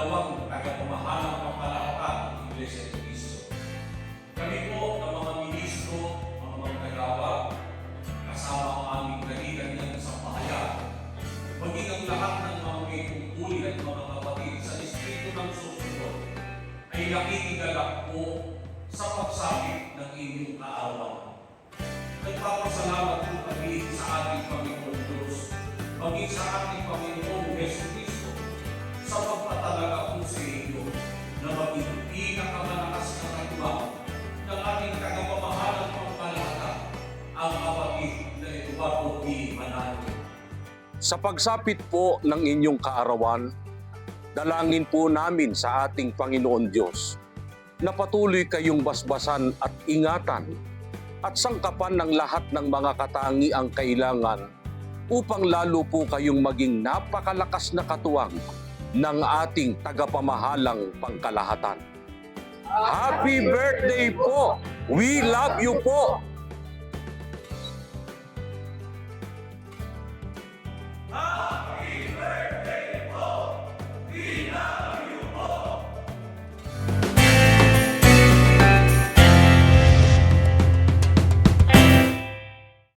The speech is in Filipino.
dalawang tagapamahalang pamahalakan ng Iglesia ni Cristo. Kami po ng mga ministro, mga manggagawa, kasama ang aming kanilang sa pahayag, maging ang lahat ng mga may tungkulin at mga kapatid sa distrito ng susunod, ay nakikigalak po sa pagsapit ng inyong kaarawan. Nagpapasalamat po kami sa ating Panginoon Diyos, maging sa ating Panginoong Yesu Cristo, sa pagpatalaga po sa inyo na maging pinakamalakas na katuwang ng ating tagapamahalang pangkalahatan, ang kapatid na Eduardo P. Manalo. Sa pagsapit po ng inyong kaarawan, dalangin po namin sa ating Panginoon Diyos na patuloy kayong basbasan at ingatan at sangkapan ng lahat ng mga katangiang kailangan upang lalo po kayong maging napakalakas na katuwang ng ating tagapamahalang pangkalahatan. Happy birthday po! We love you po!